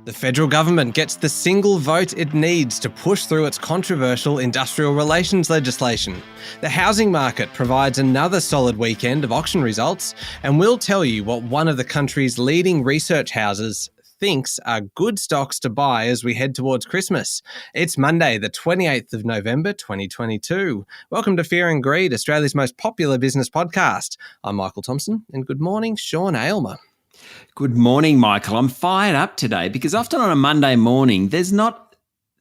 The federal government gets the single vote it needs to push through its controversial industrial relations legislation. The housing market provides another solid weekend of auction results, and we'll tell you what one of the country's leading research houses thinks are good stocks to buy as we head towards Christmas. It's Monday, the 28th of November, 2022. Welcome to Fear and Greed, Australia's most popular business podcast. I'm Michael Thompson, and good morning, Sean Aylmer. Good morning, Michael. I'm fired up today because often on a Monday morning, there's not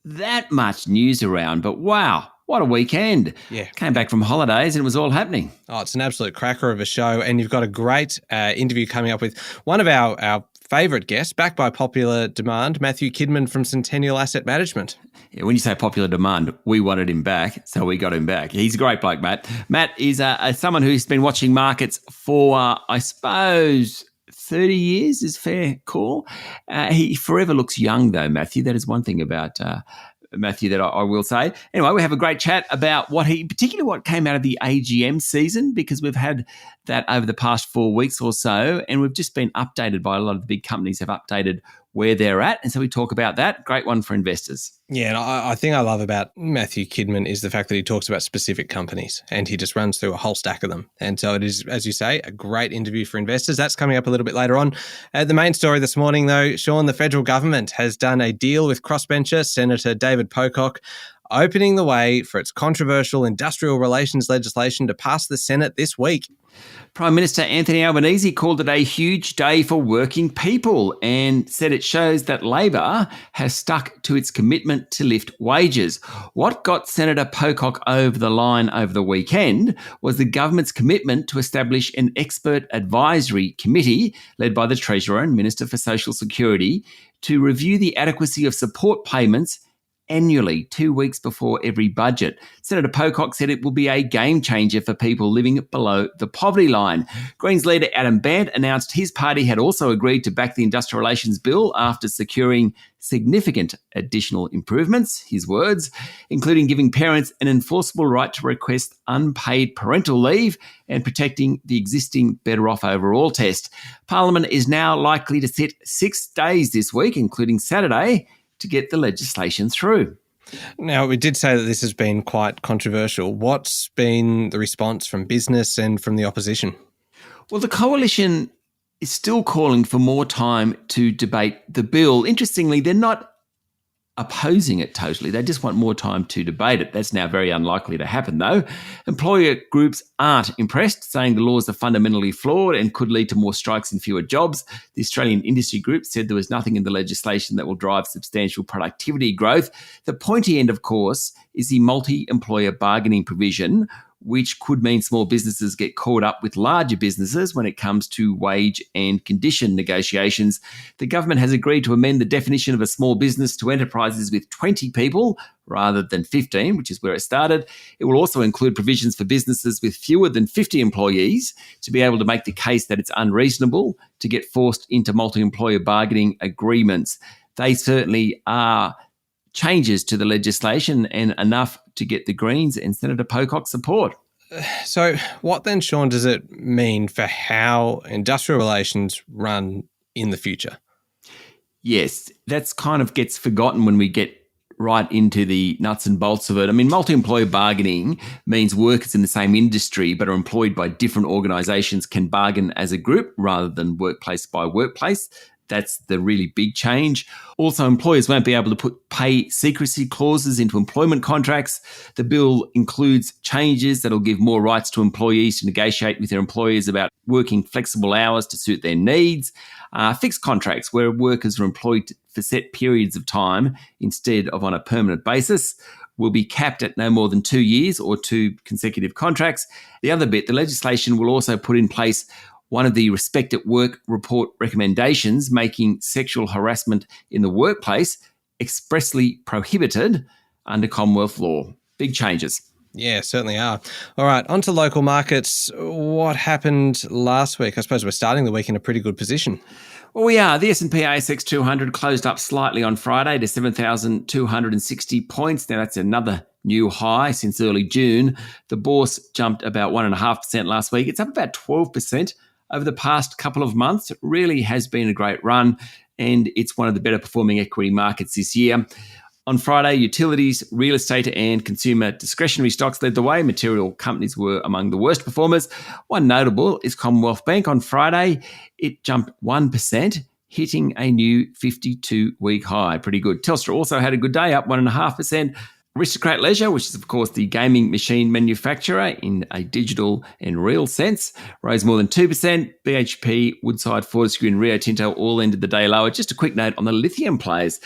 that much news around, but wow, what a weekend. Yeah. Came back from holidays and it was all happening. Oh, it's an absolute cracker of a show, and you've got a great interview coming up with one of our favourite guests, backed by popular demand, Matthew Kidman from Centennial Asset Management. Yeah, when you say popular demand, we wanted him back, so we got him back. He's a great bloke, Matt. Matt is someone who's been watching markets for, I suppose, 30 years is fair call. He forever looks young, though, Matthew. That is one thing about Matthew that I will say. Anyway, we have a great chat about particularly what came out of the AGM season, because we've had that over the past 4 weeks or so, and we've just been updated by a lot of the big companies have updated where they're at. And so we talk about that. Great one for investors. Yeah, and I think I love about Matthew Kidman is the fact that he talks about specific companies and he just runs through a whole stack of them. And so it is, as you say, a great interview for investors. That's coming up a little bit later on. The main story this morning, though, Sean, the federal government has done a deal with crossbencher Senator David Pocock, opening the way for its controversial industrial relations legislation to pass the Senate this week. Prime Minister Anthony Albanese called it a huge day for working people and said it shows that Labor has stuck to its commitment to lift wages. What got Senator Pocock over the line over the weekend was the government's commitment to establish an expert advisory committee led by the Treasurer and Minister for Social Security to review the adequacy of support payments annually, 2 weeks before every budget. Senator Pocock said it will be a game changer for people living below the poverty line. Greens leader Adam Bandt announced his party had also agreed to back the Industrial Relations Bill after securing significant additional improvements, his words, including giving parents an enforceable right to request unpaid parental leave and protecting the existing Better Off Overall test. Parliament is now likely to sit 6 days this week, including Saturday, to get the legislation through. Now, we did say that this has been quite controversial. What's been the response from business and from the opposition? Well, the coalition is still calling for more time to debate the bill. Interestingly, they're not opposing it totally. They just want more time to debate it. That's now very unlikely to happen, though. Employer groups aren't impressed, saying the laws are fundamentally flawed and could lead to more strikes and fewer jobs. The Australian Industry Group said there was nothing in the legislation that will drive substantial productivity growth. The pointy end, of course, is the multi-employer bargaining provision, which could mean small businesses get caught up with larger businesses when it comes to wage and condition negotiations. The government has agreed to amend the definition of a small business to enterprises with 20 people rather than 15, which is where it started. It will also include provisions for businesses with fewer than 50 employees to be able to make the case that it's unreasonable to get forced into multi-employer bargaining agreements. They certainly are changes to the legislation and enough to get the Greens and Senator Pocock's support. So what then, Sean, does it mean for how industrial relations run in the future? Yes, that's kind of gets forgotten when we get right into the nuts and bolts of it. I mean, multi-employer bargaining means workers in the same industry but are employed by different organisations can bargain as a group rather than workplace by workplace. That's the really big change. Also, employers won't be able to put pay secrecy clauses into employment contracts. The bill includes changes that will give more rights to employees to negotiate with their employers about working flexible hours to suit their needs. Fixed contracts where workers are employed for set periods of time instead of on a permanent basis will be capped at no more than 2 years or 2 consecutive contracts. The other bit, the legislation will also put in place one of the Respect at Work report recommendations, making sexual harassment in the workplace expressly prohibited under Commonwealth law. Big changes. Yeah, certainly are. All right, on to local markets. What happened last week? I suppose we're starting the week in a pretty good position. Well, we are. The S&P ASX 200 closed up slightly on Friday to 7,260 points. Now, that's another new high since early June. The Bourse jumped about 1.5% last week. It's up about 12% over the past couple of months. It really has been a great run. and it's one of the better performing equity markets this year. On Friday, utilities, real estate and consumer discretionary stocks led the way. Material companies were among the worst performers. One notable is Commonwealth Bank. On Friday, it jumped 1%, hitting a new 52-week high. Pretty good. Telstra also had a good day, up 1.5%. Aristocrat Leisure, which is, of course, the gaming machine manufacturer in a digital and real sense, rose more than 2%. BHP, Woodside, Fortescue and Rio Tinto all ended the day lower. Just a quick note on the lithium players.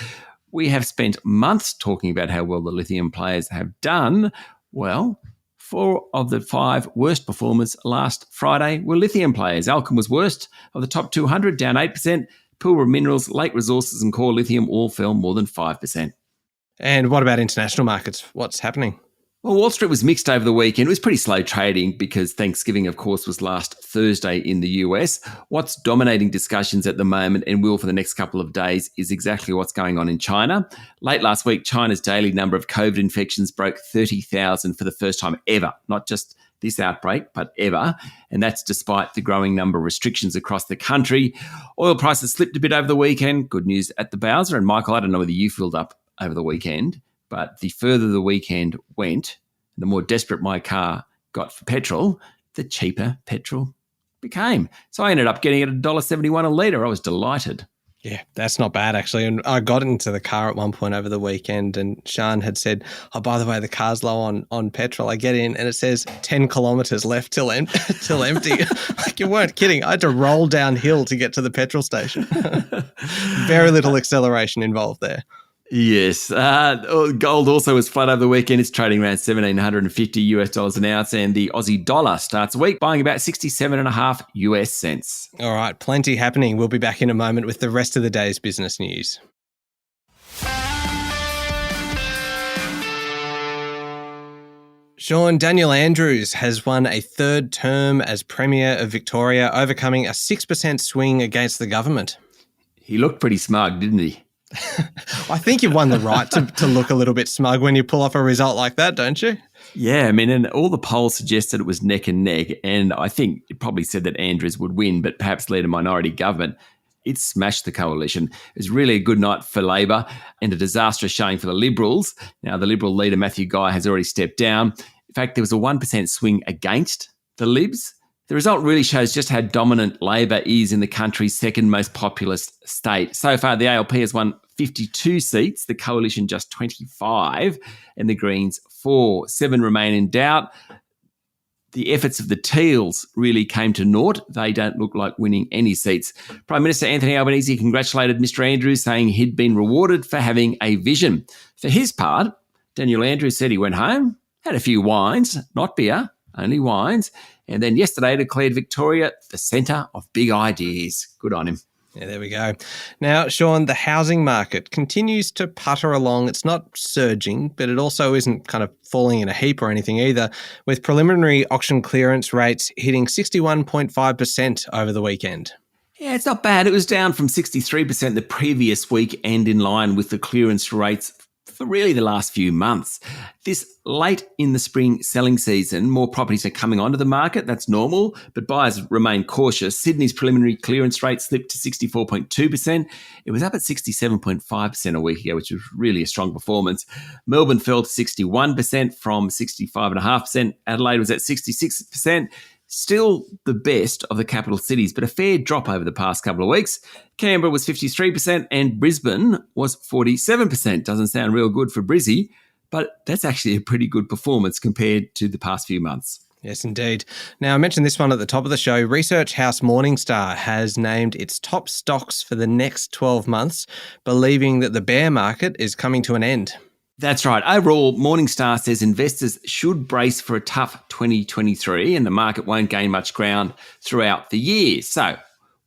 We have spent months talking about how well the lithium players have done. Well, 4 of the 5 worst performers last Friday were lithium players. Alchem was worst of the top 200, down 8%. Pilbara Minerals, Lake Resources and Core Lithium all fell more than 5%. And what about international markets? What's happening? Well, Wall Street was mixed over the weekend. It was pretty slow trading because Thanksgiving, of course, was last Thursday in the US. What's dominating discussions at the moment and will for the next couple of days is exactly what's going on in China. Late last week, China's daily number of COVID infections broke 30,000 for the first time ever, not just this outbreak, but ever. And that's despite the growing number of restrictions across the country. Oil prices slipped a bit over the weekend. Good news at the Bowser. And Michael, I don't know whether you filled up over the weekend, but the further the weekend went, the more desperate my car got for petrol, the cheaper petrol became. So I ended up getting it at $1.71 a litre. I was delighted. Yeah, that's not bad, actually. And I got into the car at one point over the weekend and Sean had said, oh, by the way, the car's low on petrol. I get in and it says 10 kilometres left till empty. Like, you weren't kidding. I had to roll downhill to get to the petrol station. Very little acceleration involved there. Yes. Gold also was flat over the weekend. It's trading around $1,750 an ounce, and the Aussie dollar starts the week buying about 67.5 US cents. All right, plenty happening. We'll be back in a moment with the rest of the day's business news. Sean, Daniel Andrews has won a 3rd term as Premier of Victoria, overcoming a 6% swing against the government. He looked pretty smug, didn't he? I think you've won the right to look a little bit smug when you pull off a result like that, don't you? Yeah, I mean, and all the polls suggested it was neck and neck, and I think it probably said that Andrews would win, but perhaps lead a minority government. It smashed the coalition. It was really a good night for Labor and a disastrous showing for the Liberals. Now, the Liberal leader, Matthew Guy, has already stepped down. In fact, there was a 1% swing against the Libs. The result really shows just how dominant Labor is in the country's second most populous state. So far, the ALP has won 52 seats, the Coalition just 25, and the Greens 4. 7 remain in doubt. The efforts of the Teals really came to naught. They don't look like winning any seats. Prime Minister Anthony Albanese congratulated Mr Andrews, saying he'd been rewarded for having a vision. For his part, Daniel Andrews said he went home, had a few wines, not beer, only wines, and then yesterday declared Victoria the centre of big ideas. Good on him. Yeah, there we go. Now, Sean, the housing market continues to putter along. It's not surging, but it also isn't kind of falling in a heap or anything either, with preliminary auction clearance rates hitting 61.5% over the weekend. Yeah, it's not bad. It was down from 63% the previous week and in line with the clearance rates for really the last few months. This late in the spring selling season, more properties are coming onto the market. That's normal, but buyers remain cautious. Sydney's preliminary clearance rate slipped to 64.2%. It was up at 67.5% a week ago, which was really a strong performance. Melbourne fell to 61% from 65.5%. Adelaide was at 66%. Still the best of the capital cities, but a fair drop over the past couple of weeks. Canberra was 53% and Brisbane was 47%. Doesn't sound real good for Brizzy, but that's actually a pretty good performance compared to the past few months. Yes, indeed. Now, I mentioned this one at the top of the show. Research house Morningstar has named its top stocks for the next 12 months, believing that the bear market is coming to an end. That's right. Overall, Morningstar says investors should brace for a tough 2023 and the market won't gain much ground throughout the year. So,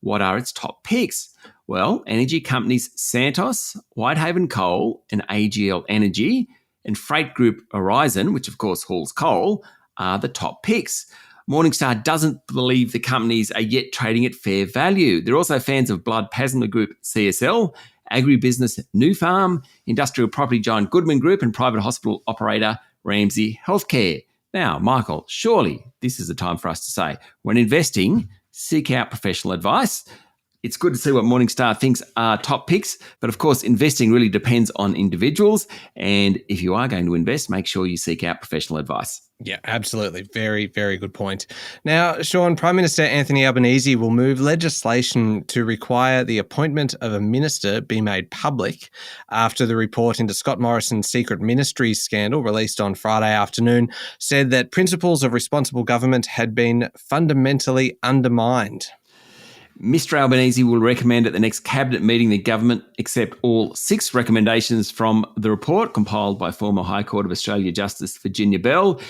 what are its top picks? Well, energy companies Santos, Whitehaven Coal and AGL Energy and freight group Horizon, which of course hauls coal, are the top picks. Morningstar doesn't believe the companies are yet trading at fair value. They're also fans of blood plasma group CSL, agribusiness New Farm, industrial property giant Goodman Group, and private hospital operator Ramsay Healthcare. Now, Michael, surely this is the time for us to say, when investing, seek out professional advice. It's good to see what Morningstar thinks are top picks, but of course, investing really depends on individuals. And if you are going to invest, make sure you seek out professional advice. Yeah, absolutely. Very, very good point. Now, Sean, Prime Minister Anthony Albanese will move legislation to require the appointment of a minister be made public after the report into Scott Morrison's secret ministries scandal released on Friday afternoon said that principles of responsible government had been fundamentally undermined. Mr Albanese will recommend at the next cabinet meeting the government accept all 6 recommendations from the report compiled by former High Court of Australia Justice Virginia Bell.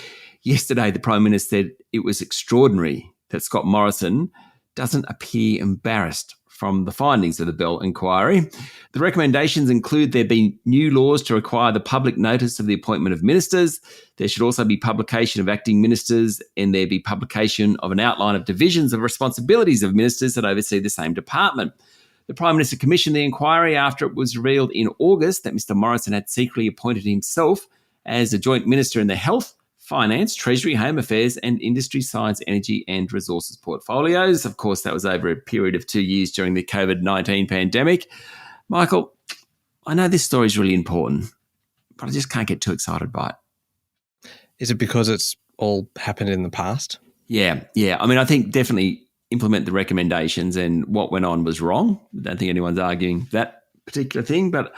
Yesterday, the Prime Minister said it was extraordinary that Scott Morrison doesn't appear embarrassed from the findings of the Bell inquiry. The recommendations include there be new laws to require the public notice of the appointment of ministers. There should also be publication of acting ministers, and there be publication of an outline of divisions of responsibilities of ministers that oversee the same department. The Prime Minister commissioned the inquiry after it was revealed in August that Mr Morrison had secretly appointed himself as a joint minister in the Health, Finance, Treasury, Home Affairs and Industry, Science, Energy and Resources portfolios. Of course, that was over a period of 2 years during the COVID-19 pandemic. Michael, I know this story is really important, but I just can't get too excited by it. Is it because it's all happened in the past? Yeah. I mean, I think definitely implement the recommendations, and what went on was wrong. I don't think anyone's arguing that particular thing, but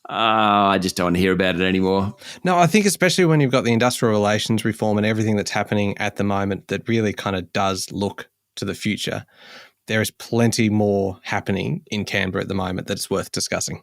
I just don't want to hear about it anymore. No, I think especially when you've got the industrial relations reform and everything that's happening at the moment that really kind of does look to the future, there is plenty more happening in Canberra at the moment that's worth discussing.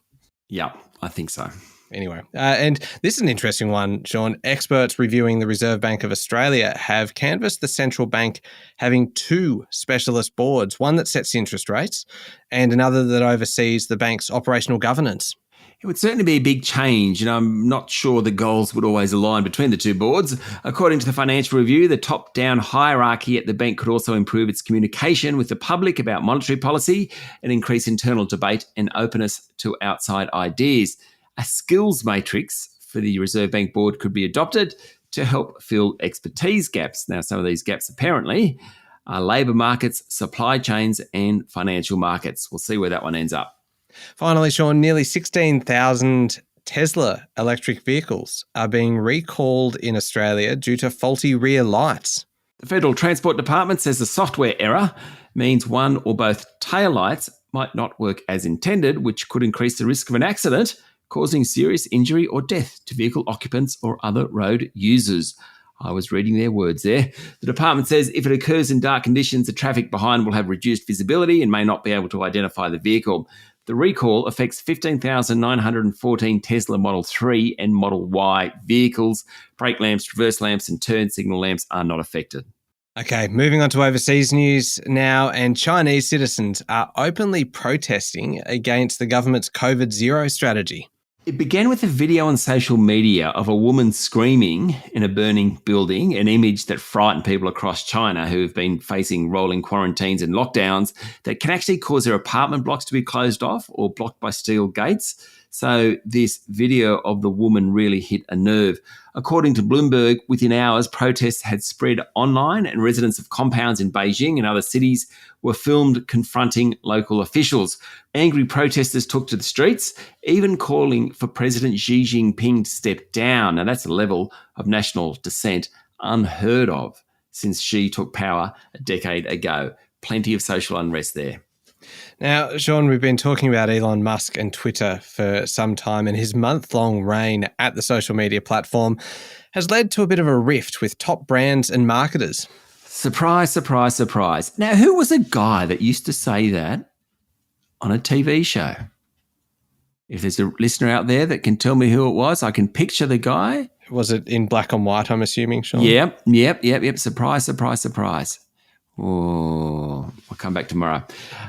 Yeah, I think so. Anyway, and this is an interesting one, Sean. Experts reviewing the Reserve Bank of Australia have canvassed the central bank having 2 specialist boards, one that sets interest rates and another that oversees the bank's operational governance. It would certainly be a big change, and I'm not sure the goals would always align between the 2 boards. According to the Financial Review, the top-down hierarchy at the bank could also improve its communication with the public about monetary policy and increase internal debate and openness to outside ideas. A skills matrix for the Reserve Bank board could be adopted to help fill expertise gaps. Now, some of these gaps apparently are labour markets, supply chains and financial markets. We'll see where that one ends up. Finally, Sean, nearly 16,000 Tesla electric vehicles are being recalled in Australia due to faulty rear lights. The Federal Transport Department says the software error means one or both taillights might not work as intended, which could increase the risk of an accident, causing serious injury or death to vehicle occupants or other road users. I was reading their words there. The department says if it occurs in dark conditions, the traffic behind will have reduced visibility and may not be able to identify the vehicle. The recall affects 15,914 Tesla Model 3 and Model Y vehicles. Brake lamps, reverse lamps and turn signal lamps are not affected. Okay, moving on to overseas news now, and Chinese citizens are openly protesting against the government's COVID zero strategy. It began with a video on social media of a woman screaming in a burning building, an image that frightened people across China who have been facing rolling quarantines and lockdowns that can actually cause their apartment blocks to be closed off or blocked by steel gates. So this video of the woman really hit a nerve. According to Bloomberg, within hours, protests had spread online and residents of compounds in Beijing and other cities were filmed confronting local officials. Angry protesters took to the streets, even calling for President Xi Jinping to step down. Now, that's a level of national dissent unheard of since Xi took power a decade ago. Plenty of social unrest there. Now, Sean, we've been talking about Elon Musk and Twitter for some time, and his month-long reign at the social media platform has led to a bit of a rift with top brands and marketers. Surprise, surprise, surprise. Now, who was a guy that used to say that on a TV show? If there's a listener out there that can tell me who it was, I can picture the guy. Was it in black and white, I'm assuming, Sean? Yep. Surprise, surprise, surprise. Oh, I'll come back tomorrow.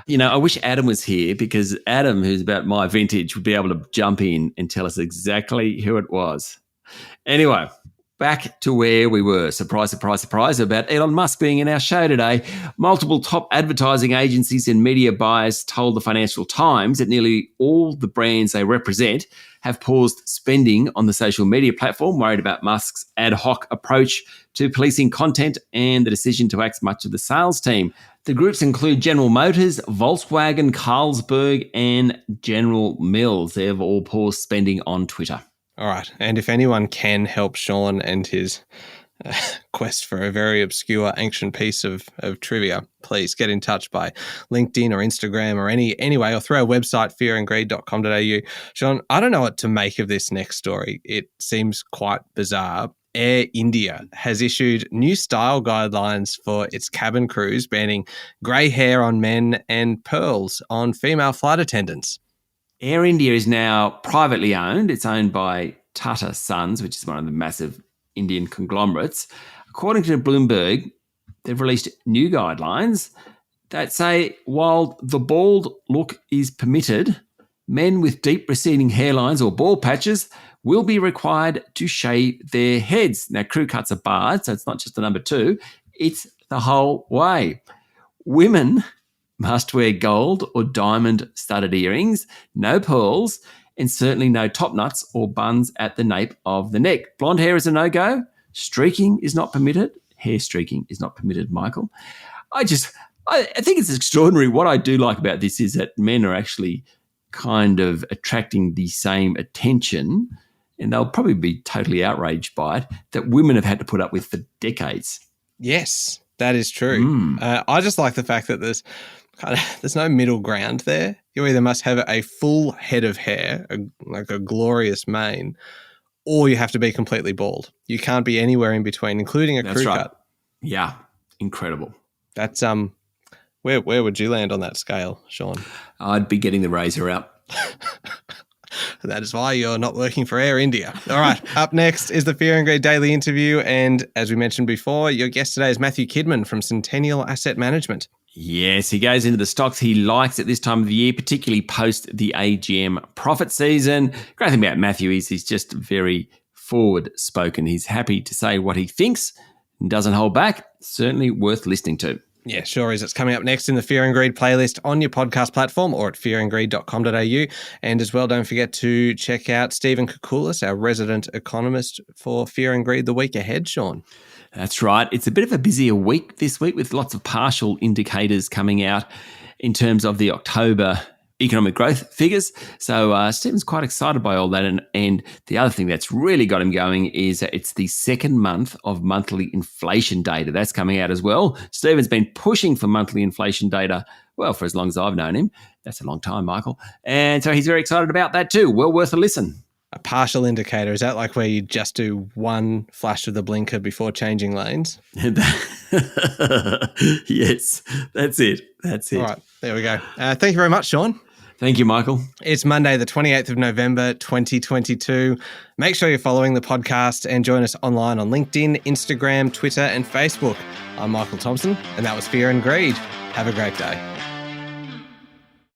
You know, I wish Adam was here because Adam, who's about my vintage, would be able to jump in and tell us exactly who it was. Anyway, back to where we were. Surprise, surprise, surprise about Elon Musk being in our show today. Multiple top advertising agencies and media buyers told the Financial Times that nearly all the brands they represent have paused spending on the social media platform, worried about Musk's ad hoc approach to policing content and the decision to axe much of the sales team. The groups include General Motors, Volkswagen, Carlsberg, and General Mills. They've all paused spending on Twitter. All right. And if anyone can help Sean and his quest for a very obscure ancient piece of trivia, please get in touch by LinkedIn or Instagram or any way, or through our website, fearandgreed.com.au. Sean, I don't know what to make of this next story. It seems quite bizarre. Air India has issued new style guidelines for its cabin crews, banning grey hair on men and pearls on female flight attendants. Air India is now privately owned. It's owned by Tata Sons, which is one of the massive Indian conglomerates. According to Bloomberg, they've released new guidelines that say while the bald look is permitted, men with deep receding hairlines or bald patches will be required to shave their heads. Now, crew cuts are barred, so it's not just the number 2. It's the whole way. Women must wear gold or diamond studded earrings, no pearls, and certainly no top nuts or buns at the nape of the neck. Blonde hair is a no-go. Streaking is not permitted. Hair streaking is not permitted, Michael. I think it's extraordinary. What I do like about this is that men are actually kind of attracting the same attention, and they'll probably be totally outraged by it, that women have had to put up with for decades. Yes, that is true. I just like the fact that there's no middle ground there. You either must have a full head of hair, like a glorious mane, or you have to be completely bald. You can't be anywhere in between, including a crew cut. Yeah, incredible. That's where would you land on that scale, Sean? I'd be getting the razor out. That is why you're not working for Air India. All right, up next is the Fear and Greed Daily Interview. And as we mentioned before, your guest today is Matthew Kidman from Centennial Asset Management. Yes, he goes into the stocks he likes at this time of the year, particularly post the AGM profit season. Great thing about Matthew is he's just very forward-spoken. He's happy to say what he thinks and doesn't hold back. Certainly worth listening to. Yeah, sure is. It's coming up next in the Fear and Greed playlist on your podcast platform or at fearandgreed.com.au. And as well, don't forget to check out Stephen Koukoulas, our resident economist, for Fear and Greed the week ahead, Sean. That's right. It's a bit of a busier week this week with lots of partial indicators coming out in terms of the October economic growth figures. So Stephen's quite excited by all that. And the other thing that's really got him going is that it's the second month of monthly inflation data. That's coming out as well. Stephen's been pushing for monthly inflation data, well, for as long as I've known him. That's a long time, Michael. And so he's very excited about that too. Well worth a listen. A partial indicator, is that like where you just do one flash of the blinker before changing lanes? Yes, that's it. That's it. All right, there we go. Thank you very much, Sean. Thank you, Michael. It's Monday, the 28th of November, 2022. Make sure you're following the podcast and join us online on LinkedIn, Instagram, Twitter, and Facebook. I'm Michael Thompson, and that was Fear and Greed. Have a great day.